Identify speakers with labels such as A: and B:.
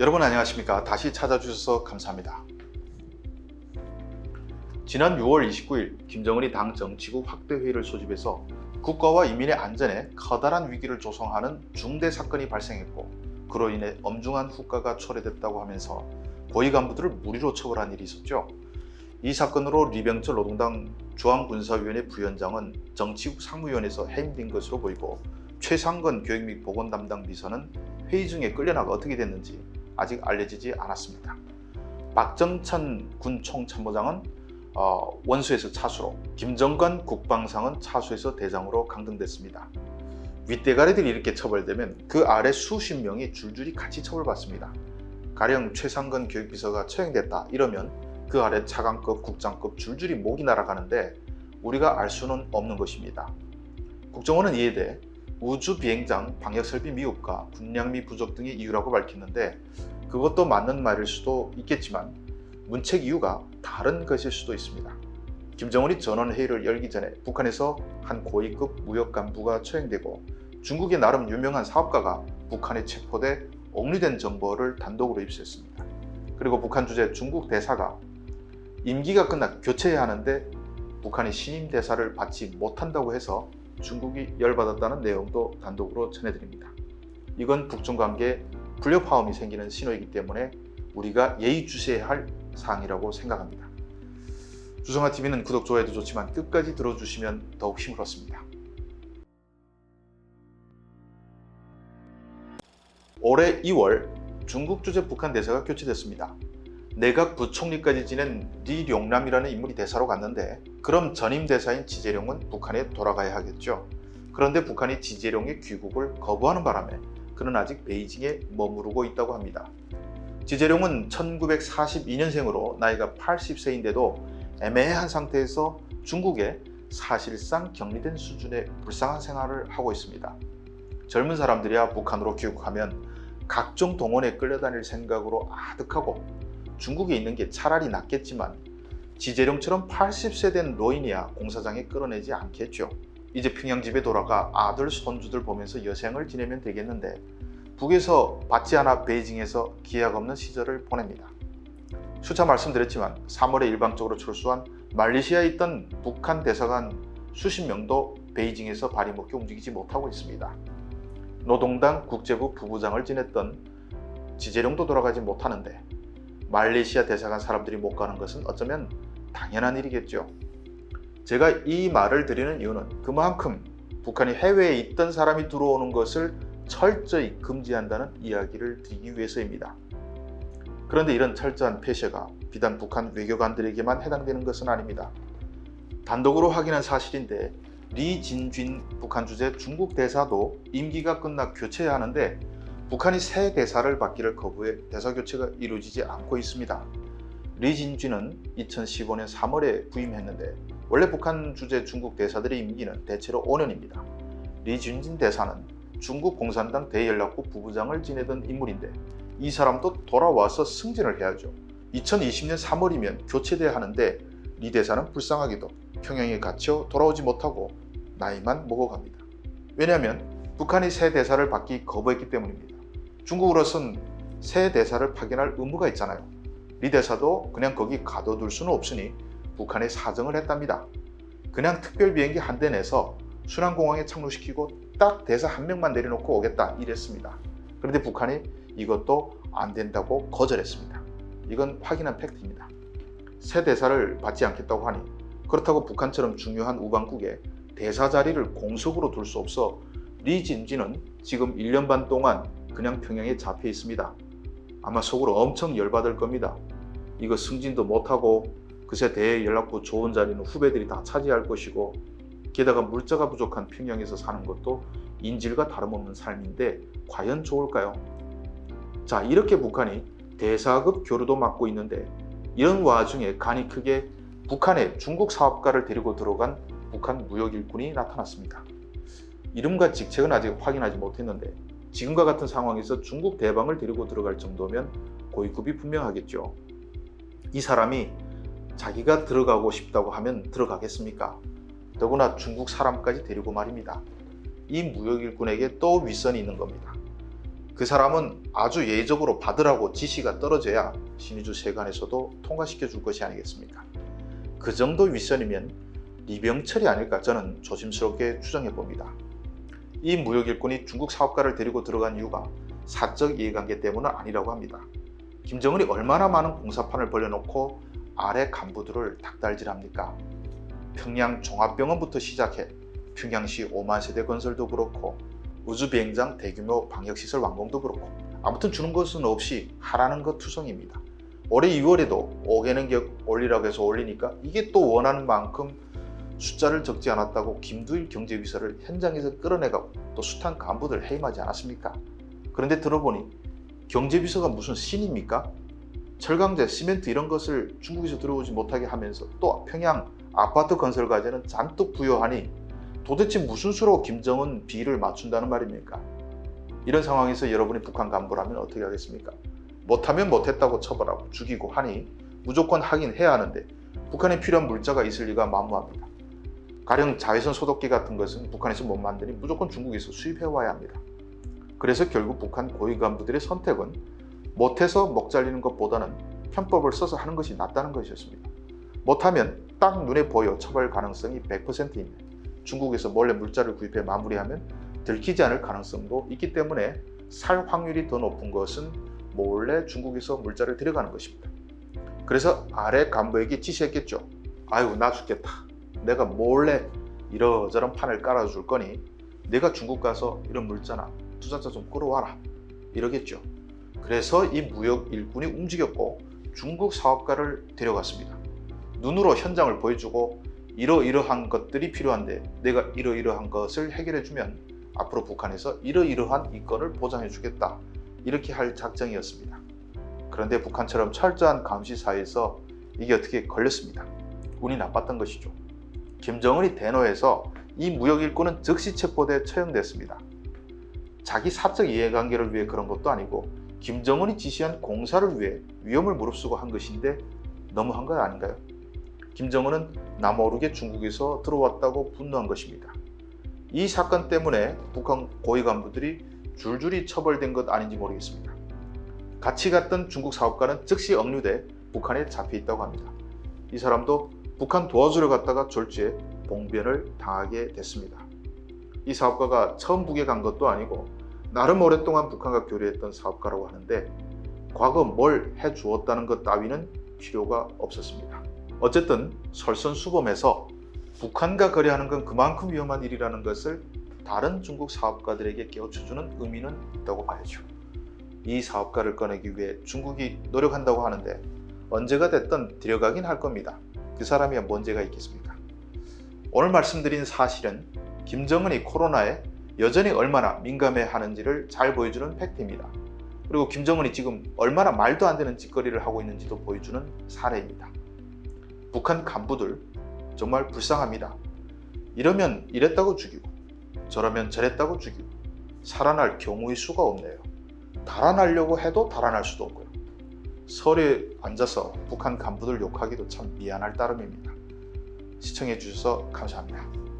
A: 여러분 안녕하십니까? 다시 찾아주셔서 감사합니다. 지난 6월 29일 김정은이 당 정치국 확대회의를 소집해서 국가와 인민의 안전에 커다란 위기를 조성하는 중대 사건이 발생했고, 그로 인해 엄중한 후과가 초래됐다고 하면서 고위 간부들을 무리로 처벌한 일이 있었죠. 이 사건으로 리병철 노동당 중앙군사위원회 부위원장은 정치국 상무위원회에서 해임된 것으로 보이고, 최상건 교육 및 보건 담당 비서는 회의 중에 끌려나가 어떻게 됐는지 아직 알려지지 않았습니다. 박정천 군 총참모장은 원수에서 차수로, 김정관 국방상은 차수에서 대장으로 강등됐습니다. 윗대가리들이 이렇게 처벌되면 그 아래 수십 명이 줄줄이 같이 처벌받습니다. 가령 최상건 교육비서가 처형됐다 이러면 그 아래 차관급, 국장급 줄줄이 목이 날아가는데 우리가 알 수는 없는 것입니다. 국정원은 이에 대해 우주 비행장 방역설비 미흡과 군량미 부족 등이 이유라고 밝혔는데, 그것도 맞는 말일 수도 있겠지만 문책 이유가 다른 것일 수도 있습니다. 김정은이 전원회의를 열기 전에 북한에서 한 고위급 무역 간부가 처형되고, 중국의 나름 유명한 사업가가 북한에 체포돼 옥류된 정보를 단독으로 입수했습니다. 그리고 북한 주재 중국 대사가 임기가 끝나 교체해야 하는데 북한이 신임 대사를 받지 못한다고 해서 중국이 열받았다는 내용도 단독으로 전해드립니다. 이건 북중 관계에 불협화음이 생기는 신호이기 때문에 우리가 예의주시해야 할 사항이라고 생각합니다. 주성아TV는 구독, 좋아요도 좋지만 끝까지 들어주시면 더욱 힘을 얻습니다. 올해 2월 중국 주재 북한 대사가 교체됐습니다. 내각 부총리까지 지낸 리룡남이라는 인물이 대사로 갔는데, 그럼 전임 대사인 지재룡은 북한에 돌아가야 하겠죠. 그런데 북한이 지재룡의 귀국을 거부하는 바람에 그는 아직 베이징에 머무르고 있다고 합니다. 지재룡은 1942년생으로 나이가 80세인데도 애매한 상태에서 중국에 사실상 격리된 수준의 불쌍한 생활을 하고 있습니다. 젊은 사람들이야 북한으로 귀국하면 각종 동원에 끌려다닐 생각으로 아득하고 중국에 있는 게 차라리 낫겠지만, 지재룡처럼 80세 된 노인이야 공사장에 끌어내지 않겠죠. 이제 평양 집에 돌아가 아들 손주들 보면서 여생을 지내면 되겠는데, 북에서 받지 않아 베이징에서 기약 없는 시절을 보냅니다. 수차 말씀드렸지만 3월에 일방적으로 철수한 말레이시아에 있던 북한 대사관 수십 명도 베이징에서 발이 묶여 움직이지 못하고 있습니다. 노동당 국제부 부부장을 지냈던 지재룡도 돌아가지 못하는데 말레이시아 대사관 사람들이 못 가는 것은 어쩌면 당연한 일이겠죠. 제가 이 말을 드리는 이유는 그만큼 북한이 해외에 있던 사람이 들어오는 것을 철저히 금지한다는 이야기를 드리기 위해서입니다. 그런데 이런 철저한 폐쇄가 비단 북한 외교관들에게만 해당되는 것은 아닙니다. 단독으로 확인한 사실인데, 리진쥔 북한 주재 중국 대사도 임기가 끝나 교체해야 하는데 북한이 새 대사를 받기를 거부해 대사 교체가 이루어지지 않고 있습니다. 리진쥔은 2015년 3월에 부임했는데 원래 북한 주재 중국 대사들의 임기는 대체로 5년입니다. 리진쥔 대사는 중국 공산당 대연락부 부부장을 지내던 인물인데 이 사람도 돌아와서 승진을 해야죠. 2020년 3월이면 교체돼야 하는데 리 대사는 불쌍하게도 평양에 갇혀 돌아오지 못하고 나이만 먹어갑니다. 왜냐하면 북한이 새 대사를 받기 거부했기 때문입니다. 중국으로선 새 대사를 파견할 의무가 있잖아요. 리 대사도 그냥 거기 가둬둘 수는 없으니 북한에 사정을 했답니다. 그냥 특별 비행기 한 대 내서 순안공항에 착륙시키고 딱 대사 한 명만 내려놓고 오겠다 이랬습니다. 그런데 북한이 이것도 안 된다고 거절했습니다. 이건 확인한 팩트입니다. 새 대사를 받지 않겠다고 하니 그렇다고 북한처럼 중요한 우방국에 대사 자리를 공석으로 둘 수 없어 리진쥔은 지금 1년 반 동안 그냥 평양에 잡혀 있습니다. 아마 속으로 엄청 열받을 겁니다. 이거 승진도 못하고 그새 대연락부 좋은 자리는 후배들이 다 차지할 것이고, 게다가 물자가 부족한 평양에서 사는 것도 인질과 다름없는 삶인데 과연 좋을까요? 자, 이렇게 북한이 대사급 교류도 맡고 있는데, 이런 와중에 간이 크게 북한에 중국 사업가를 데리고 들어간 북한 무역 일꾼이 나타났습니다. 이름과 직책은 아직 확인하지 못했는데 지금과 같은 상황에서 중국 대방을 데리고 들어갈 정도면 고위급이 분명하겠죠. 이 사람이 자기가 들어가고 싶다고 하면 들어가겠습니까? 더구나 중국 사람까지 데리고 말입니다. 이 무역 일꾼에게 또 윗선이 있는 겁니다. 그 사람은 아주 예의적으로 받으라고 지시가 떨어져야 신의주 세관에서도 통과시켜 줄 것이 아니겠습니까? 그 정도 윗선이면 리병철이 아닐까 저는 조심스럽게 추정해 봅니다. 이 무역 일꾼이 중국 사업가를 데리고 들어간 이유가 사적 이해관계 때문은 아니라고 합니다. 김정은이 얼마나 많은 공사판을 벌려놓고 아래 간부들을 닥달질합니까? 평양 종합병원부터 시작해 평양시 5만 세대 건설도 그렇고 우주비행장 대규모 방역시설 완공도 그렇고 아무튼 주는 것은 없이 하라는 것 투성입니다. 올해 2월에도 5개는 격 올리라고 해서 올리니까 이게 또 원하는 만큼 숫자를 적지 않았다고 김두일 경제비서를 현장에서 끌어내가고 또 숱한 간부들 해임하지 않았습니까? 그런데 들어보니 경제비서가 무슨 신입니까? 철강제, 시멘트 이런 것을 중국에서 들어오지 못하게 하면서 또 평양 아파트 건설 과제는 잔뜩 부여하니 도대체 무슨 수로 김정은 비를 맞춘다는 말입니까? 이런 상황에서 여러분이 북한 간부라면 어떻게 하겠습니까? 못하면 못했다고 처벌하고 죽이고 하니 무조건 하긴 해야 하는데 북한에 필요한 물자가 있을 리가 만무합니다. 가령 자외선 소독기 같은 것은 북한에서 못 만드니 무조건 중국에서 수입해 와야 합니다. 그래서 결국 북한 고위 간부들의 선택은 못해서 목 잘리는 것보다는 편법을 써서 하는 것이 낫다는 것이었습니다. 못하면 딱 눈에 보여 처벌 가능성이 100%입니다. 중국에서 몰래 물자를 구입해 마무리하면 들키지 않을 가능성도 있기 때문에 살 확률이 더 높은 것은 몰래 중국에서 물자를 들여가는 것입니다. 그래서 아래 간부에게 지시했겠죠. 아유 나 죽겠다. 내가 몰래 이러저런 판을 깔아줄 거니 내가 중국 가서 이런 물자나 투자자 좀 끌어와라 이러겠죠. 그래서 이 무역 일꾼이 움직였고 중국 사업가를 데려갔습니다. 눈으로 현장을 보여주고 이러이러한 것들이 필요한데 내가 이러이러한 것을 해결해주면 앞으로 북한에서 이러이러한 이권을 보장해주겠다 이렇게 할 작정이었습니다. 그런데 북한처럼 철저한 감시사에서 이게 어떻게 걸렸습니다. 운이 나빴던 것이죠. 김정은이 대노해서 이 무역 일꾼은 즉시 체포돼 처형됐습니다. 자기 사적 이해관계를 위해 그런 것도 아니고 김정은이 지시한 공사를 위해 위험을 무릅쓰고 한 것인데 너무한 것 아닌가요? 김정은은 나 모르게 중국에서 들어왔다고 분노한 것입니다. 이 사건 때문에 북한 고위 간부들이 줄줄이 처벌된 것 아닌지 모르겠습니다. 같이 갔던 중국 사업가는 즉시 억류돼 북한에 잡혀 있다고 합니다. 이 사람도 북한 도와주러 갔다가 졸지에 봉변을 당하게 됐습니다. 이 사업가가 처음 북에 간 것도 아니고 나름 오랫동안 북한과 교류했던 사업가라고 하는데 과거 뭘 해주었다는 것 따위는 필요가 없었습니다. 어쨌든 솔선수범해서 북한과 거래하는 건 그만큼 위험한 일이라는 것을 다른 중국 사업가들에게 깨우쳐주는 의미는 있다고 봐야죠. 이 사업가를 꺼내기 위해 중국이 노력한다고 하는데 언제가 됐든 데려가긴 할 겁니다. 그 사람이야 뭔 죄가 있겠습니까? 오늘 말씀드린 사실은 김정은이 코로나에 여전히 얼마나 민감해하는지를 잘 보여주는 팩트입니다. 그리고 김정은이 지금 얼마나 말도 안 되는 짓거리를 하고 있는지도 보여주는 사례입니다. 북한 간부들 정말 불쌍합니다. 이러면 이랬다고 죽이고 저러면 저랬다고 죽이고 살아날 경우의 수가 없네요. 달아나려고 해도 달아날 수도 없고요. 설에 앉아서 북한 간부들 욕하기도 참 미안할 따름입니다. 시청해 주셔서 감사합니다.